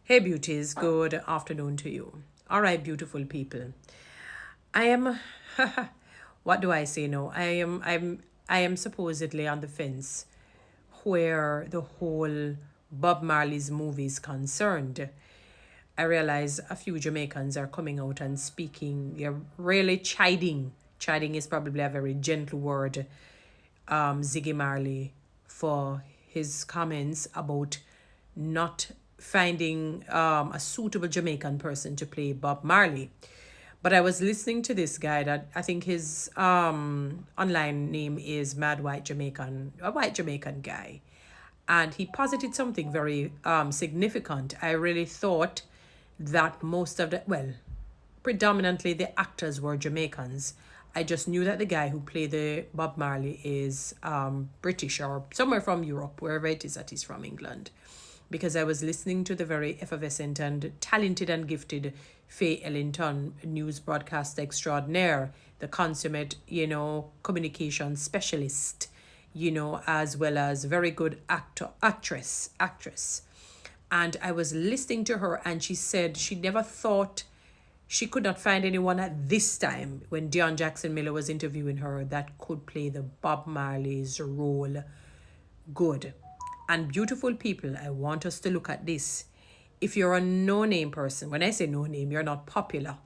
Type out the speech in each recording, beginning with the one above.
Hey beauties, good afternoon to you. All right, beautiful people. I am what do I say now? I am supposedly on the fence where the whole Bob Marley's movie is concerned. I realize a few Jamaicans are coming out and speaking. They're really chiding. Chiding is probably a very gentle word. Ziggy Marley for his comments about not finding a suitable Jamaican person to play Bob Marley. But I was listening to this guy that I think his online name is Mad White Jamaican, a white Jamaican guy. And he posited something very significant. I really thought that most of the, well, predominantly the actors were Jamaicans. I just knew that the guy who played the Bob Marley is British or somewhere from Europe, wherever it is that he's from, England. Because I was listening to the very effervescent and talented and gifted Faye Ellington, news broadcaster extraordinaire, the consummate, communication specialist, as well as very good actress. And I was listening to her, and she said she never thought she could not find anyone at this time when Dion Jackson Miller was interviewing her that could play the Bob Marley's role good. And beautiful people, I want us to look at this. If you're a no-name person, when I say no-name, you're not popular,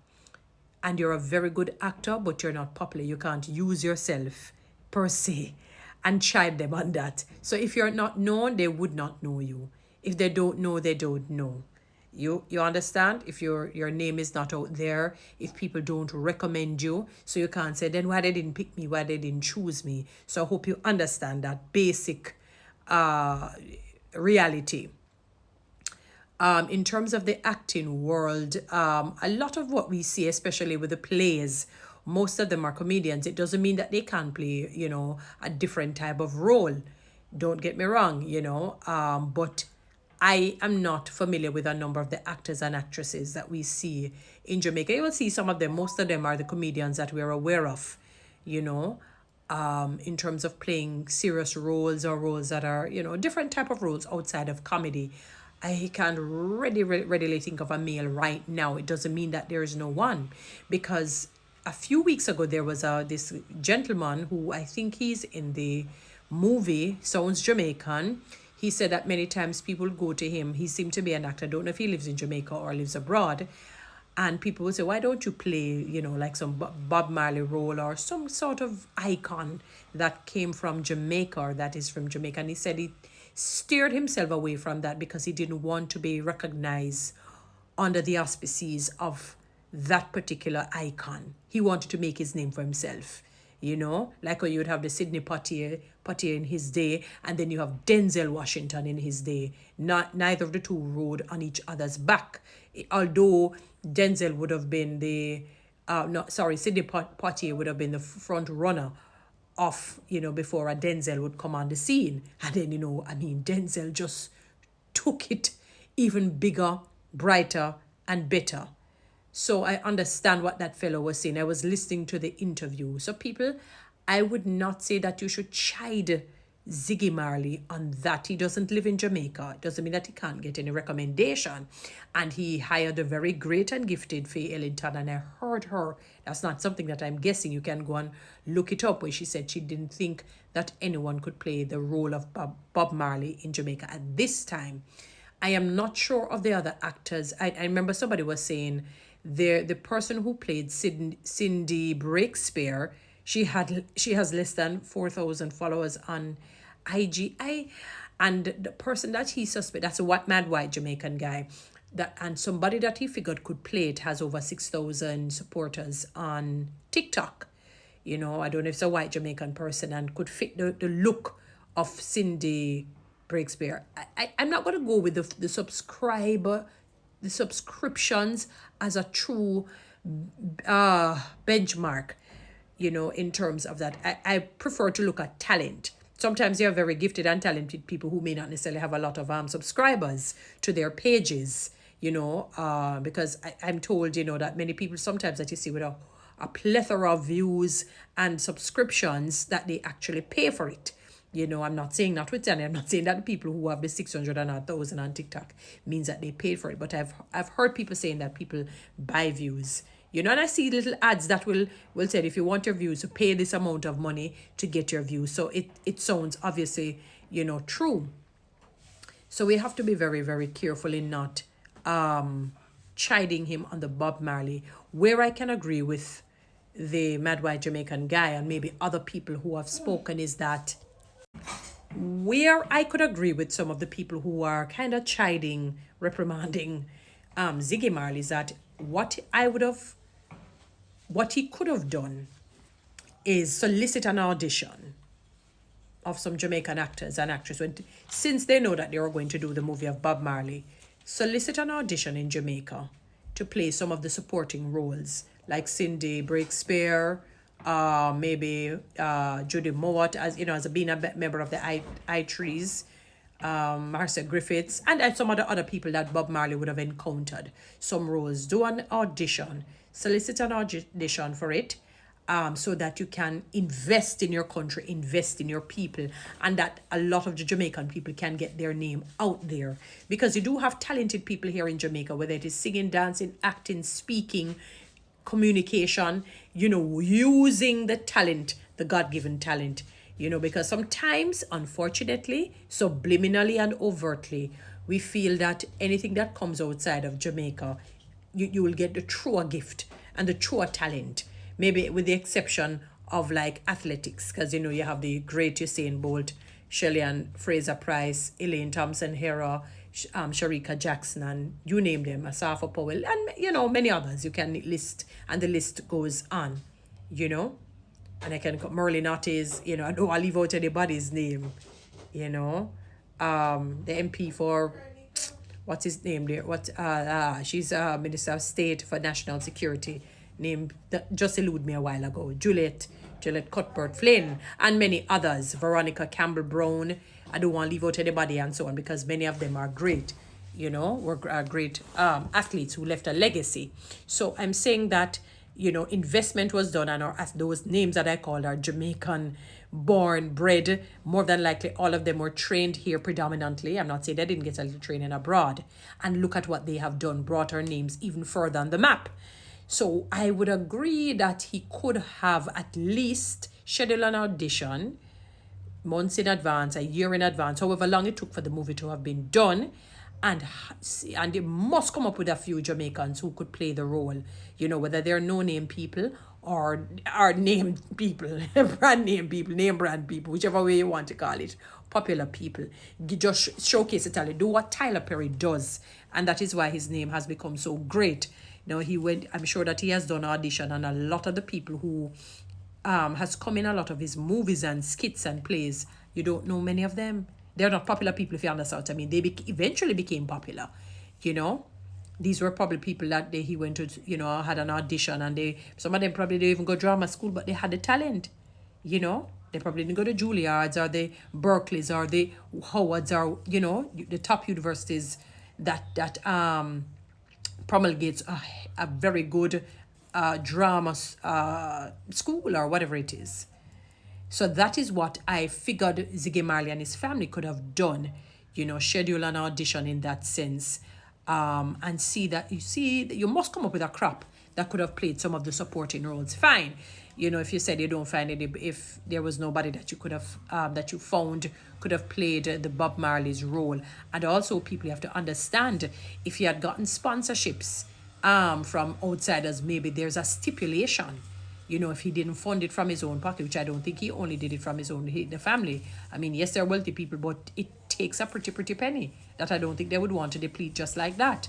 and you're a very good actor, but you're not popular, you can't use yourself per se and chide them on that. So if you're not known, they would not know you. If they don't know, they don't know. You understand? If your name is not out there, if people don't recommend you, so you can't say, then why they didn't pick me, why they didn't choose me. So I hope you understand that basic reality. In terms of the acting world, a lot of what we see, especially with the plays, most of them are comedians. It doesn't mean that they can't play, a different type of role. Don't get me wrong, but I am not familiar with a number of the actors and actresses that we see in Jamaica. You will see some of them, most of them are the comedians that we're aware of, in terms of playing serious roles or roles that are, different type of roles outside of comedy. I can't readily think of a male right now. It doesn't mean that there is no one, because a few weeks ago there was this gentleman who I think he's in the movie, sounds Jamaican. He said that many times people go to him. He seemed to be an actor. I don't know if he lives in Jamaica or lives abroad. And people would say, why don't you play, like some Bob Marley role or some sort of icon that came from Jamaica or that is from Jamaica? And he said he steered himself away from that because he didn't want to be recognized under the auspices of that particular icon. He wanted to make his name for himself. Like how you would have the Sidney Poitier in his day, and then you have Denzel Washington in his day. Neither of the two rode on each other's back. Although Denzel would have been Sidney Poitier would have been the front runner of, before a Denzel would come on the scene. And then, Denzel just took it even bigger, brighter, and better. So I understand what that fellow was saying. I was listening to the interview. So people, I would not say that you should chide Ziggy Marley on that. He doesn't live in Jamaica. It doesn't mean that he can't get any recommendation. And he hired a very great and gifted Faye Ellington, and I heard her. That's not something that I'm guessing. You can go and look it up, where she said she didn't think that anyone could play the role of Bob Marley in Jamaica at this time. I am not sure of the other actors. I remember somebody was saying the person who played Cindy Breakspear, she has less than 4,000 followers on IG. And the person that he suspect, that's a mad white Jamaican guy, and somebody that he figured could play it has over 6,000 supporters on TikTok. I don't know if it's a white Jamaican person and could fit the look of Cindy Breakspear. I'm not going to go with the subscriptions as a true benchmark, in terms of that. I prefer to look at talent. Sometimes you have very gifted and talented people who may not necessarily have a lot of subscribers to their pages, because I'm told, that many people sometimes that you see with a plethora of views and subscriptions that they actually pay for it. I'm not saying notwithstanding, I'm not saying that the people who have the 600 and 1,000 on TikTok means that they paid for it. But I've heard people saying that people buy views. And I see little ads that will say if you want your views, pay this amount of money to get your views. So it sounds obviously, true. So we have to be very, very careful in not chiding him on the Bob Marley. Where I can agree with the Mad White Jamaican guy and maybe other people who have spoken is that where I could agree with some of the people who are kind of chiding, reprimanding Ziggy Marley is that what he could have done is solicit an audition of some Jamaican actors and actresses since they know that they are going to do the movie of Bob Marley, solicit an audition in Jamaica to play some of the supporting roles like Cindy Breakspear, maybe Judy Mowat as being a member of the I Trees, Marcia Griffiths, and some other people that Bob Marley would have encountered. Some roles. Do an audition, solicit an audition for it, so that you can invest in your country, invest in your people, and that a lot of the Jamaican people can get their name out there. Because you do have talented people here in Jamaica, whether it is singing, dancing, acting, speaking, communication, using the talent, the God-given talent, because sometimes, unfortunately, subliminally and overtly, we feel that anything that comes outside of Jamaica, you will get the truer gift and the truer talent, maybe with the exception of like athletics, because you have the great Usain Bolt, Shelley-Ann Fraser-Price, Elaine Thompson-Herah, Sharika Jackson, and you name them, Asafa Powell, and many others you can list, and the list goes on, and I can Merlin Ortiz, I don't want to leave out anybody's name, the MP for what's his name there? She's Minister of State for National Security, named just eluded me a while ago. Juliet Cuthbert Flynn, and many others. Veronica Campbell Brown. I don't want to leave out anybody and so on because many of them are great. Were great athletes who left a legacy. So I'm saying that investment was done, and as those names that I called are Jamaican born, bred, more than likely all of them were trained here predominantly. I'm not saying they didn't get a little training abroad. And look at what they have done, brought our names even further on the map. So I would agree that he could have at least scheduled an audition months in advance, a year in advance, however long it took for the movie to have been done. And they must come up with a few Jamaicans who could play the role, whether they're no-name people or are named people, brand name people, name brand people, whichever way you want to call it, popular people. Just showcase the talent, do what Tyler Perry does. And that is why his name has become so great. I'm sure that he has done audition, and a lot of the people who has come in a lot of his movies and skits and plays, you don't know many of them. They're not popular people, if you understand what I mean. They eventually became popular, These were probably people that he went to, had an audition, and some of them probably didn't even go drama school, but they had the talent, They probably didn't go to Juilliards or the Berkeleys or the Howards or, the top universities that promulgates a very good drama school or whatever it is. So that is what I figured Ziggy Marley and his family could have done, schedule an audition in that sense, and see that you must come up with a crop that could have played some of the supporting roles. Fine, if you said you don't find any, if there was nobody that you could have that you found could have played the Bob Marley's role, and also people have to understand if he had gotten sponsorships from outsiders, maybe there's a stipulation. If he didn't fund it from his own pocket, which I don't think he only did it from the family. I mean, yes, they're wealthy people, but it takes a pretty penny that I don't think they would want to deplete just like that.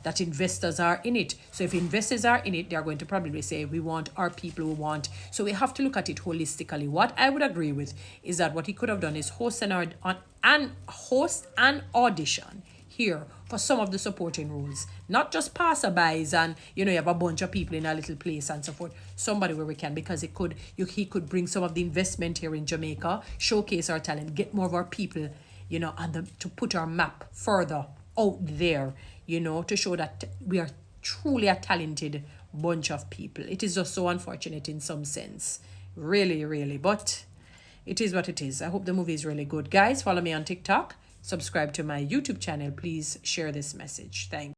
That investors are in it. So if investors are in it, they're going to probably say, we want our people who want. So we have to look at it holistically. What I would agree with is that what he could have done is host an audition here for some of the supporting roles, not just passerbys and you have a bunch of people in a little place and so forth. Somebody where we can, because he could bring some of the investment here in Jamaica, showcase our talent, get more of our people, to put our map further out there, to show that we are truly a talented bunch of people. It is just so unfortunate in some sense, really, really, but it is what it is. I hope the movie is really good. Guys, follow me on TikTok. Subscribe to my YouTube channel. Please share this message. Thanks.